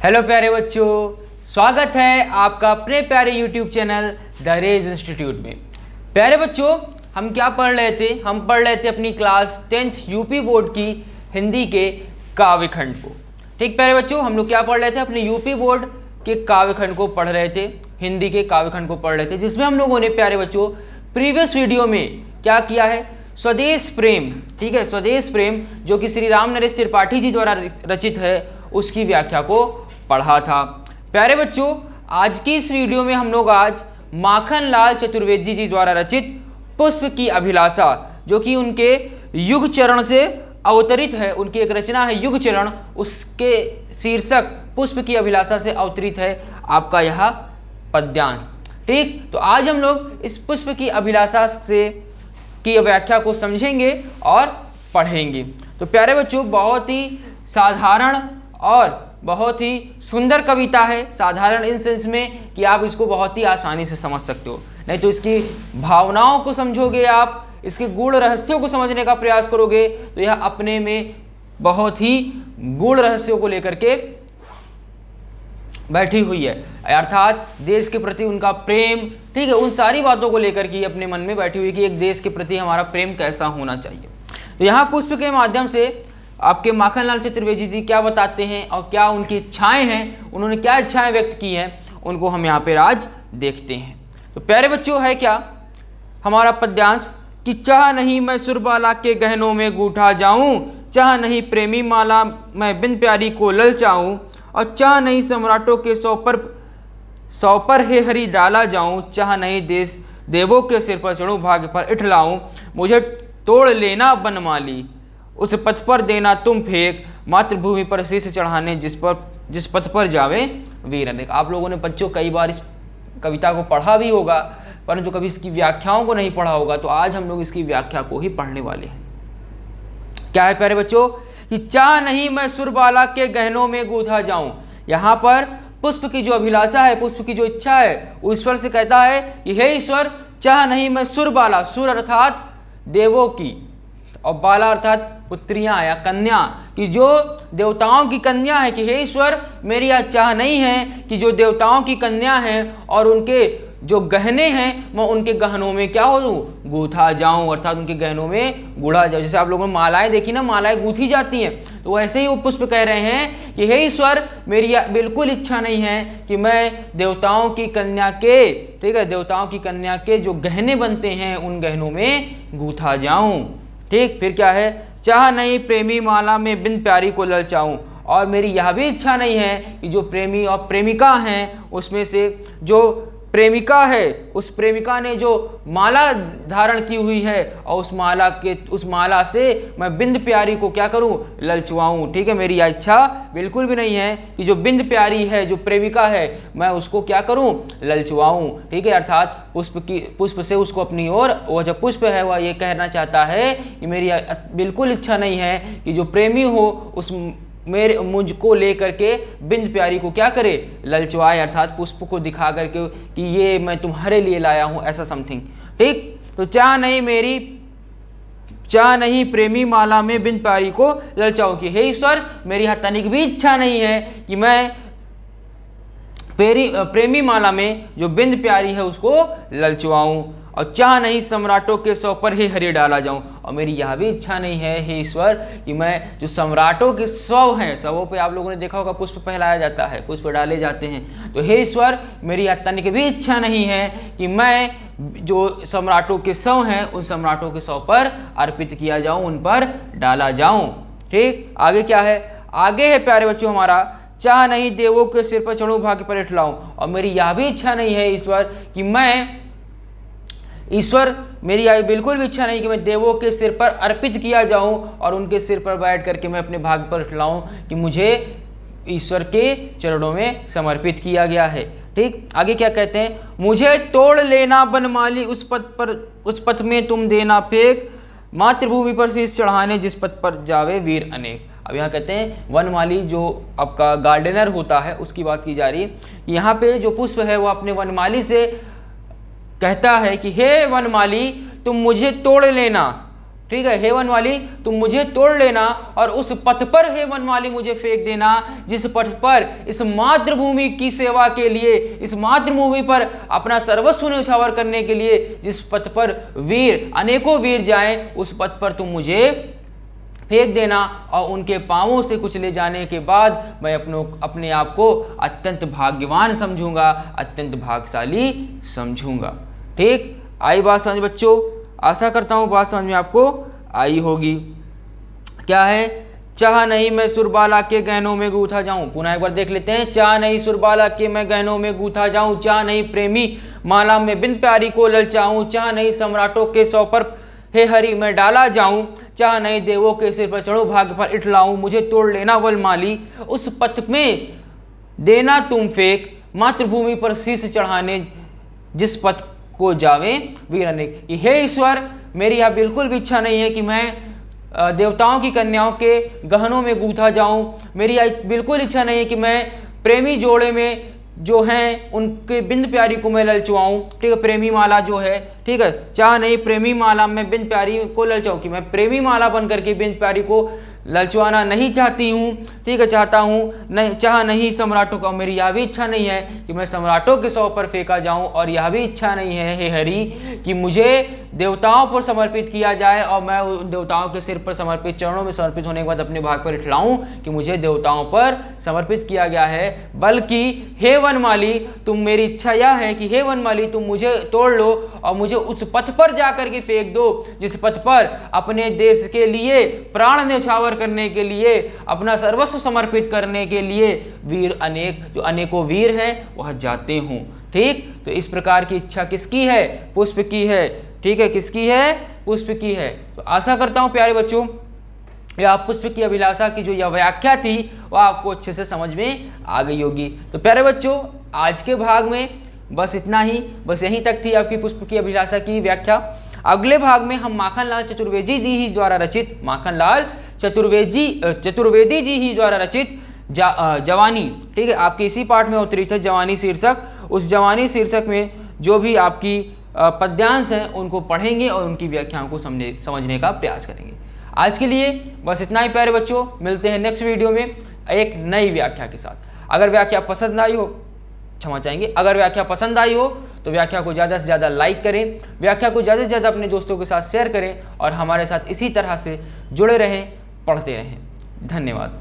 Hello प्यारे बच्चों, स्वागत है आपका अपने प्यारे यूट्यूब चैनल द रेज इंस्टीट्यूट में। प्यारे बच्चों, हम क्या पढ़ रहे थे? हम पढ़ रहे थे अपनी क्लास 10th यूपी बोर्ड की हिंदी के काव्यखंड को। ठीक प्यारे बच्चों, हम लोग क्या पढ़ रहे थे? अपने यूपी बोर्ड के काव्यखंड को पढ़ रहे थे, हिंदी के काव्यखंड को पढ़ रहे थे, जिसमें हम लोगों ने प्यारे बच्चों प्रीवियस वीडियो में क्या किया है? स्वदेश प्रेम, ठीक है, स्वदेश प्रेम जो कि श्री राम नरेश त्रिपाठी जी द्वारा रचित है, उसकी व्याख्या को पढ़ा था। प्यारे बच्चों, आज की इस वीडियो में हम लोग आज माखनलाल चतुर्वेदी जी द्वारा रचित पुष्प की अभिलाषा, जो कि उनके युग चरण से अवतरित है, उनकी एक रचना है युग चरण, उसके शीर्षक पुष्प की अभिलाषा से अवतरित है आपका यह पद्यांश। ठीक, तो आज हम लोग इस पुष्प की अभिलाषा से की व्याख्या को समझेंगे और पढ़ेंगे। तो प्यारे बच्चों, बहुत ही साधारण और बहुत ही सुंदर कविता है। साधारण इन सेंस में कि आप इसको बहुत ही आसानी से समझ सकते हो, नहीं तो इसकी भावनाओं को समझोगे, आप इसके गूढ़ रहस्यों को समझने का प्रयास करोगे तो यह अपने में बहुत ही गूढ़ रहस्यों को लेकर के बैठी हुई है, अर्थात देश के प्रति उनका प्रेम, ठीक है, उन सारी बातों को लेकर के अपने मन में बैठी हुई कि एक देश के प्रति हमारा प्रेम कैसा होना चाहिए। तो यहाँ पुष्प के माध्यम से आपके माखनलाल चतुर्वेदी जी क्या बताते हैं और क्या उनकी इच्छाएं हैं, उन्होंने क्या इच्छाएं व्यक्त की हैं, उनको हम यहाँ पे आज देखते हैं। तो प्यारे बच्चों, है क्या हमारा पद्यांश कि चाह नहीं मैं सुरबाला के गहनों में गूंथा जाऊं, चाह नहीं प्रेमी माला मैं बिन प्यारी को ललचाऊं, और चाह नहीं सम्राटों के सौ पर हे हरि डाला जाऊं, चाह नहीं देश देवों के सिर पर चढ़ूं भाग्य पर इठलाऊं, मुझे तोड़ लेना बनमाली उस पथ पर देना तुम फेंक, मातृभूमि पर शीश चढ़ाने जिस पथ पर जावे वीर अनेक। आप लोगों ने बच्चों कई बार इस कविता को पढ़ा भी होगा, परंतु कभी इसकी व्याख्याओं को नहीं पढ़ा होगा, तो आज हम लोग इसकी व्याख्या को ही पढ़ने वाले हैं। क्या है प्यारे बच्चों कि चाह नहीं मैं सुरबाला के गहनों में गूंथा जाऊं। यहाँ पर पुष्प की जो अभिलाषा है, पुष्प की जो इच्छा है, वो ईश्वर से कहता है कि हे ईश्वर, चाह नहीं मैं सुरबाला, सुर अर्थात देवों की और बाला अर्थात पुत्रियां या कन्या कि जो देवताओं की कन्या है, कि हे ईश्वर मेरी यह चाह नहीं है कि जो देवताओं की कन्या हैं और उनके जो गहने हैं मैं उनके गहनों में क्या हो गूंथा जाऊं, अर्थात उनके गहनों में गुड़ा जाऊं। जैसे आप लोगों ने मालाएं देखी ना, मालाएं गूंथी जाती हैं, तो वैसे ही वो पुष्प कह रहे हैं कि हे ईश्वर मेरी बिल्कुल इच्छा नहीं है कि मैं देवताओं की कन्या के, ठीक है, देवताओं की कन्या के जो गहने बनते हैं उन गहनों में गूंथा जाऊं। ठीक, फिर क्या है? चाह नहीं प्रेमी माला में बिन प्यारी को ललचाऊं, और मेरी यह भी इच्छा नहीं है कि जो प्रेमी और प्रेमिका हैं उसमें से जो प्रेमिका है, उस प्रेमिका ने जो माला धारण की हुई है और उस माला से मैं बिंद प्यारी को क्या करूं? ललचवाऊं। ठीक है, मेरी यह इच्छा बिल्कुल भी नहीं है कि जो बिंद प्यारी है, जो प्रेमिका है, मैं उसको क्या करूं? ललचवाऊं। ठीक है, अर्थात पुष्प से उसको अपनी ओर, वह जो पुष्प है वह ये कहना चाहता है कि मेरी बिल्कुल इच्छा नहीं है कि जो प्रेमी हो उस मुझको लेकर के बिंद प्यारी को क्या करे? ललचवाए, अर्थात पुष्प को दिखा करके कि ये मैं तुम्हारे लिए लाया हूं, ऐसा समथिंग। ठीक, तो चाह नहीं प्रेमी माला में बिंद प्यारी को ललचाऊं कि हे ईश्वर मेरी यह तनिक भी इच्छा नहीं है कि मैं प्रेमी माला में जो बिंद प्यारी है उसको ललचवाऊं, और चाह नहीं सम्राटों के सौ पर ही हरि डाला जाऊं, और मेरी यह भी इच्छा नहीं है हे ईश्वर कि मैं जो सम्राटों के शव हैं, शवों पे आप लोगों ने देखा होगा पुष्प फैलाया जाता है, पुष्प डाले जाते हैं, तो हे ईश्वर मेरी यह तनिक भी इच्छा नहीं है कि मैं जो सम्राटों के शव हैं उन सम्राटों के शव पर अर्पित किया जाऊं, उन पर डाला जाऊं। ठीक, आगे क्या है? आगे है प्यारे बच्चों हमारा, चाह नहीं देवों के सिर पर चढ़ूं भाग्य पर इठलाऊं, और मेरी यह भी इच्छा नहीं है ईश्वर कि मेरी यह बिल्कुल भी इच्छा नहीं कि मैं देवों के सिर पर अर्पित किया जाऊं और उनके सिर पर बैठ करके मैं अपने भाग्य पर इठलाऊं कि मुझे ईश्वर के चरणों में समर्पित किया गया है। ठीक, आगे क्या कहते हैं? मुझे तोड़ लेना बनमाली उस पथ में तुम देना फेंक, मातृभूमि पर शीश चढ़ाने जिस पथ पर जावे वीर अनेक। अब यहाँ कहते हैं वनमाली जो आपका गार्डनर होता है उसकी बात की जा रही है। यहाँ पे जो पुष्प है वो अपने वनमाली से कहता है कि हे वनमाली तुम मुझे तोड़ लेना, ठीक है, हे वन वाली तुम मुझे तोड़ लेना और उस पथ पर हे वन वाली मुझे फेंक देना जिस पथ पर इस मातृभूमि की सेवा के लिए, इस मातृभूमि पर अपना सर्वस्व न्यौछावर करने के लिए जिस पथ पर वीर अनेकों वीर जाएं, उस पथ पर तुम मुझे फेंक देना और उनके पांवों से कुछ ले जाने के बाद मैं अपने आप को अत्यंत भाग्यवान समझूंगा, अत्यंत भाग्यशाली समझूंगा। ठीक, आई बात समझ बच्चों? आशा करता हूँ बात समझ में आपको आई होगी। क्या है? चाह नहीं मैं सुरबाला के गहनों में गूथा जाऊं। पुनः एक बार देख लेते हैं। चाह नहीं सुरबाला के मैं गहनों में गूथा जाऊं, चाह नहीं प्रेमी माला में बिन प्यारी को ललचाऊं, चाह नहीं सम्राटों के सौ पर हे हरि मैं डाला जाऊं, चाह नहीं देवों के सिर पर चढ़ूं भाग्य पर इठलाऊं, मुझे तोड़ लेना वल माली उस पथ में देना तुम फेंक, मातृभूमि पर शीश चढ़ाने जिस पथ को जावे वीर अनेक। हे ईश्वर, मेरी यह बिल्कुल भी इच्छा नहीं है कि मैं देवताओं की कन्याओं के गहनों में गूथा जाऊं। मेरी बिल्कुल इच्छा नहीं है कि मैं प्रेमी जोड़े में जो हैं उनके बिंद प्यारी को मैं ललचवाऊं। ठीक है, प्रेमी माला जो है, ठीक है, चाह नहीं प्रेमी माला में बिंद प्यारी को ललचाऊं, कि मैं प्रेमी माला बन करके बिंद प्यारी को ललचवाना नहीं चाहती हूँ। ठीक है, चाहता हूँ नहीं, चाह नहीं सम्राटों का, मेरी यह भी इच्छा नहीं है कि मैं सम्राटों के सौ पर फेंका जाऊँ, और यह भी इच्छा नहीं है हे हरि कि मुझे देवताओं पर समर्पित किया जाए और मैं उन देवताओं के सिर पर समर्पित, चरणों में समर्पित होने के बाद अपने भाग पर इठलाऊं कि मुझे देवताओं पर समर्पित किया गया है। बल्कि हे वनमाली, तुम, मेरी इच्छा यह है कि हे वनमाली तुम मुझे तोड़ लो और मुझे उस पथ पर जाकर के फेंक दो जिस पथ पर अपने देश के लिए प्राण न्यौछावर करने के लिए, अपना सर्वस्व समर्पित करने के लिए वीर अनेक, जो अनेकों वीर हैं वह जाते हों। ठीक, तो इस प्रकार की इच्छा किसकी है? पुष्प की है। ठीक है, किसकी है? पुष्प की है। तो आशा करता हूं प्यारे बच्चों यह पुष्प की अभिलाषा की जो यह व्याख्या थी वह आपको अच्छे से समझ में आ गई होगी। तो प्यारे बच्चों आज के भाग में बस इतना ही, बस यहीं तक थी आपकी पुष्प की अभिलाषा की व्याख्या। अगले भाग में हम माखनलाल चतुर्वेदी जी ही द्वारा रचित, माखनलाल चतुर्वेदी जी ही द्वारा रचित जवानी, ठीक है, आपके इसी पाठ में अवतरित है जवानी शीर्षक। उस जवानी शीर्षक में जो भी आपकी पद्यांश हैं उनको पढ़ेंगे और उनकी व्याख्याओं को समझने का प्रयास करेंगे। आज के लिए बस इतना ही प्यारे बच्चों, मिलते हैं नेक्स्ट वीडियो में एक नई व्याख्या के साथ। अगर व्याख्या पसंद आई हो, क्षमा चाहेंगे, अगर व्याख्या पसंद आई हो तो व्याख्या को ज़्यादा से ज़्यादा लाइक करें, व्याख्या को ज़्यादा से ज़्यादा अपने दोस्तों के साथ शेयर करें और हमारे साथ इसी तरह से जुड़े रहें, पढ़ते रहें। धन्यवाद।